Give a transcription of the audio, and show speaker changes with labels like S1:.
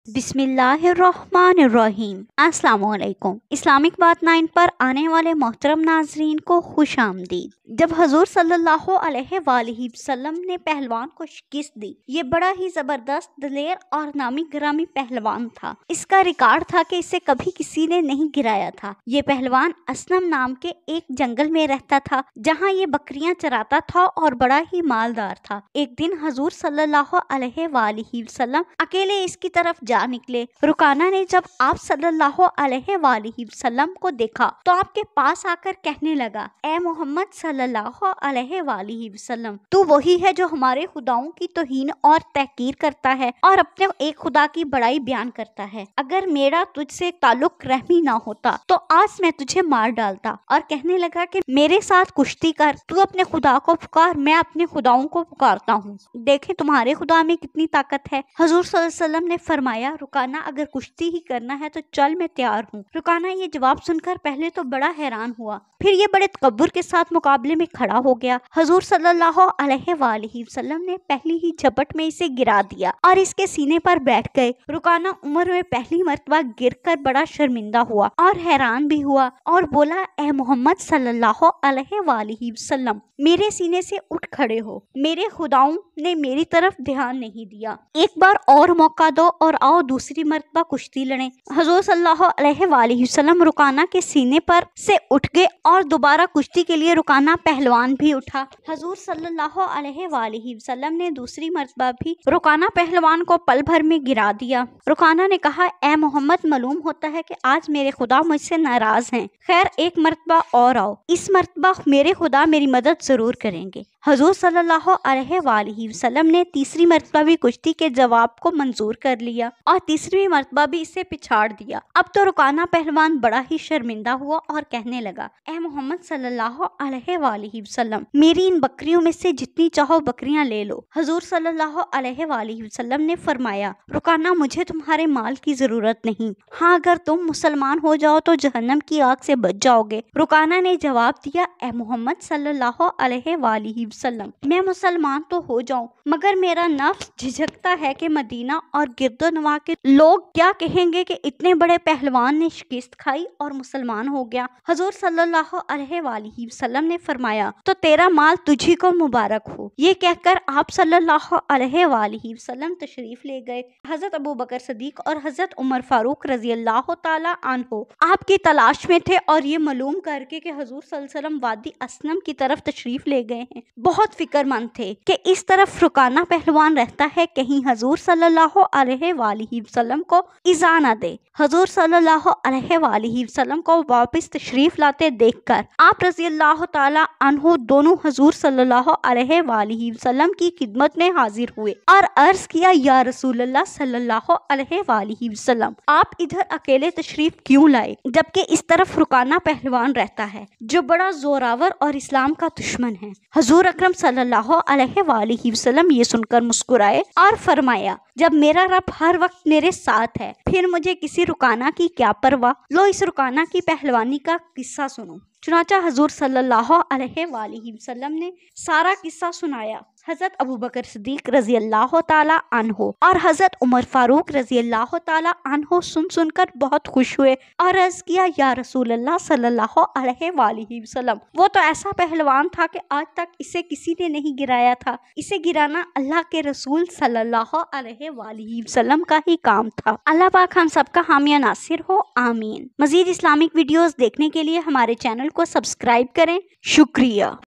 S1: बिस्मिल्लाहिर्रहमानिर्रहीम। अस्सलाम वालेकुम। इस्लामिक बात 9 पर आने वाले मोहतरम नाजरीन को खुश आमदीद। जब हजूर सल्लल्लाहु अलैहि वसल्लम ने पहलवान को शिकस्त दी, ये बड़ा ही जबरदस्त, दिलेर और नामी गिरामी पहलवान था। इसका रिकॉर्ड था कि इसे कभी किसी ने नहीं गिराया था। ये पहलवान असनम नाम के एक जंगल में रहता था, जहाँ ये बकरियां चराता था और बड़ा ही मालदार था। एक दिन हजूर सल्लल्लाहु अलैहि वसल्लम अकेले इसकी तरफ जा निकले। रुकाना ने जब आप सल्लल्लाहु अलैहि वसल्लम को देखा तो आपके पास आकर कहने लगा, ए मोहम्मद सल्लल्लाहु अलैहि वसल्लम, तू वही है जो हमारे खुदाओं की तौहीन और तहकीर करता है और अपने एक खुदा की बड़ाई बयान करता है। अगर मेरा तुझसे ताल्लुक रहमी ना होता तो आज मैं तुझे मार डालता। और कहने लगा कि मेरे साथ कुश्ती कर, तू अपने खुदा को पुकार, मैं अपने खुदाओं को पुकारता हूँ। देखें तुम्हारे खुदा में कितनी ताकत है। हजूर सल्लल्लाहु अलैहि वसल्लम ने फरमाया, रुकाना अगर कुश्ती ही करना है तो चल, मैं तैयार हूँ। रुकाना ये जवाब सुनकर पहले तो बड़ा हैरान हुआ, फिर ये बड़े तकब्बुर के साथ मुकाबले में खड़ा हो गया। हजूर सल्लल्लाहु अलैहि वसल्लम ने पहली ही झपट में इसे गिरा दिया और इसके सीने पर बैठ गए। रुकाना उम्र में पहली मर्तबा गिरकर बड़ा शर्मिंदा हुआ और हैरान भी हुआ और बोला, ए मोहम्मद सल्लल्लाहु अलैहि वसल्लम, मेरे सीने से उठ खड़े हो, मेरे खुदाओं ने मेरी तरफ ध्यान नहीं दिया। एक बार और मौका दो और आओ दूसरी मर्तबा कुश्ती लड़ें। हजूर सल्लल्लाहु अलैहि वसल्लम रुकाना के सीने पर से उठ गए और दोबारा कुश्ती के लिए रुकाना पहलवान भी उठा। हजूर सल्लल्लाहु अलैहि वसल्लम ने दूसरी मर्तबा भी रुकाना पहलवान को पल भर में गिरा दिया। रुकाना ने कहा, ए मोहम्मद, मालूम होता है कि आज मेरे खुदा मुझसे नाराज हैं। खैर एक मर्तबा और आओ, इस मर्तबा मेरे खुदा मेरी मदद जरूर करेंगे। हजूर सल्लल्लाहु अलैहि वसल्लम ने तीसरी मर्तबा भी कुश्ती के जवाब को मंजूर कर लिया और तीसरी मर्तबा भी इसे पिछाड़ दिया। अब तो रुकाना पहलवान बड़ा ही शर्मिंदा हुआ और कहने लगा, ए मोहम्मद सल्लल्लाहु अलैहि वसल्लम, मेरी इन बकरियों में से जितनी चाहो बकरियां ले लो। हजूर सल्लल्लाहु अलैहि वसल्लम ने फरमाया, रुकाना मुझे तुम्हारे माल की जरूरत नहीं, हाँ अगर तुम मुसलमान हो जाओ तो जहन्नम की आग से बच जाओगे। रुकाना ने जवाब दिया, ए मोहम्मद सल्लल्लाहु अलैहि वसल्लम, मैं मुसलमान तो हो जाऊं, मगर मेरा नफ्स झिझकता है कि मदीना और गिरदोनवा के लोग क्या कहेंगे कि इतने बड़े पहलवान ने शिकस्त खाई और मुसलमान हो गया। हजूर सल्लल्लाहु अलैहि वसल्लम ने फरमाया, तो तेरा माल तुझी को मुबारक हो। ये कहकर आप सल्लल्लाहु अलैहि वसल्लम तशरीफ ले गए। हजरत अबू बकर सदीक और हजरत उमर फारूक रजी अल्लाह ताला अन्हो आपकी तलाश में थे और ये मालूम करके कि हजूर सल्लल्लाहु अलैहि वसल्लम वादी असनम की तरफ तशरीफ ले गए हैं, बहुत फिक्रमंद थे कि इस तरफ रुकाना पहलवान रहता है, कहीं हजूर सल्लल्लाहु अलैहि वसल्लम को इज़ा न दे। हजूर सल्लल्लाहु अलैहि वसल्लम को वापस तशरीफ लाते देखकर आप रज़ी अल्लाह ताला अन्हु दोनों हजूर सल्लल्लाहु अलैहि वसल्लम की खिदमत में हाजिर हुए और अर्ज किया, या रसूल अल्लाह सल्लल्लाहु अलैहि वसल्लम, आप इधर अकेले तशरीफ क्यों लाए, जबकि इस तरफ रुकाना पहलवान रहता है जो बड़ा जोरावर और इस्लाम का दुश्मन है। हजूर अकरम सल्लल्लाहु अलैहि वसल्लम ये सुनकर मुस्कुराए और फरमाया, जब मेरा रब हर वक्त मेरे साथ है फिर मुझे किसी रुकाना की क्या परवाह। लो इस रुकाना की पहलवानी का किस्सा सुनो। चुनाचा हजूर सल्लल्लाहु अलैहि वसल्लम ने सारा किस्सा सुनाया। हजरत अबू बकर सिद्दीक रजी अल्लाह ताला अन्हो और हजरत उमर फारूक रजी अल्लाह ताला अन्हो सुनकर बहुत खुश हुए और अर्ज किया, या रसूल अल्लाह सल्लल्लाहु अलैहि वसल्लम, वो तो ऐसा पहलवान था कि आज तक इसे किसी ने नहीं गिराया था। इसे गिराना अल्लाह के रसूल सल्लल्लाहु अलैहि वसल्लम का ही काम था। अल्लाह पाक हम सबका हामिया नासिर हो, आमीन। मजीद इस्लामिक वीडियोस देखने के लिए हमारे चैनल को सब्सक्राइब करें। शुक्रिया।